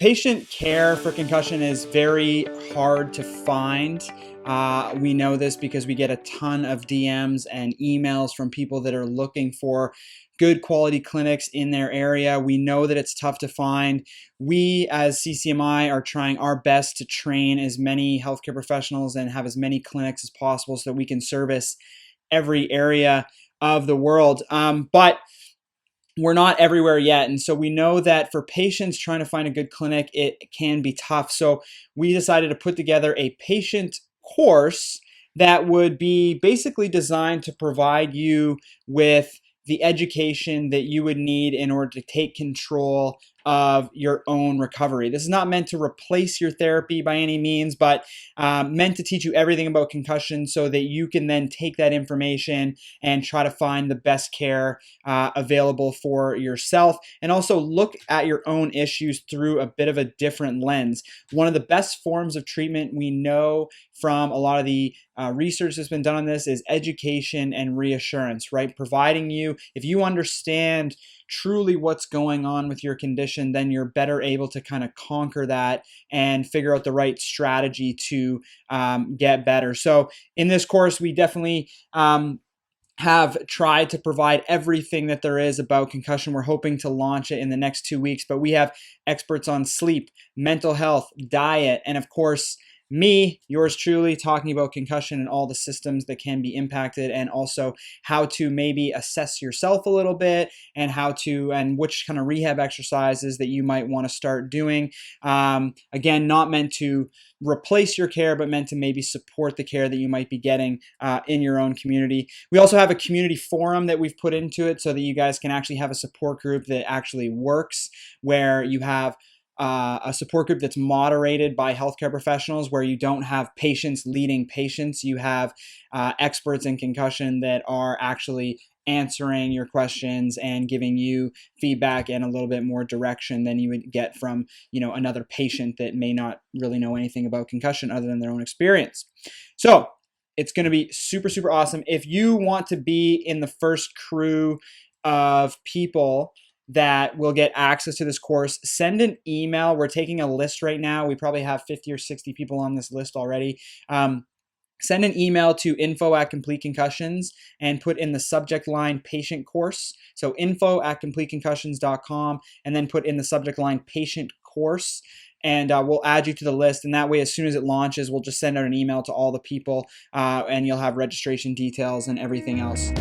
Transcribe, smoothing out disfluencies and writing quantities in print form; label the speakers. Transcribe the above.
Speaker 1: Patient care for concussion is very hard to find. We know this because we get a ton of DMs and emails from people that are looking for good quality clinics in their area. We know that it's tough to find. We, as CCMI, are trying our best to train as many healthcare professionals and have as many clinics as possible so that we can service every area of the world. But we're not everywhere yet. And so we know that for patients trying to find a good clinic, it can be tough. So we decided to put together a patient course that would be basically designed to provide you with the education that you would need in order to take control of your own recovery. This is not meant to replace your therapy by any means, but meant to teach you everything about concussion so that you can then take that information and try to find the best care available for yourself, and also look at your own issues through a bit of a different lens. One of the best forms of treatment we know from a lot of the research that's been done on this is education and reassurance, right? Providing you, if you understand truly what's going on with your condition, then you're better able to kind of conquer that and figure out the right strategy to get better. So in this course, we definitely have tried to provide everything that there is about concussion. We're hoping to launch it in the next 2 weeks, but we have experts on sleep, mental health, diet, and of course, me, yours truly, talking about concussion and all the systems that can be impacted, and also how to maybe assess yourself a little bit, and and which kind of rehab exercises that you might want to start doing. Again, not meant to replace your care, but meant to maybe support the care that you might be getting in your own community. We also have a community forum that we've put into it so that you guys can actually have a support group that actually works, where you have a support group that's moderated by healthcare professionals, where you don't have patients leading patients. You have experts in concussion that are actually answering your questions and giving you feedback and a little bit more direction than you would get from, another patient that may not really know anything about concussion other than their own experience. So it's going to be super, super awesome. If you want to be in the first crew of people that will get access to this course, send an email. We're taking a list right now. We probably have 50 or 60 people on this list already. Send an email to info@completeconcussions and put in the subject line patient course. So info@completeconcussions.com, and then put in the subject line patient course. And we'll add you to the list. And that way, as soon as it launches, we'll just send out an email to all the people and you'll have registration details and everything else.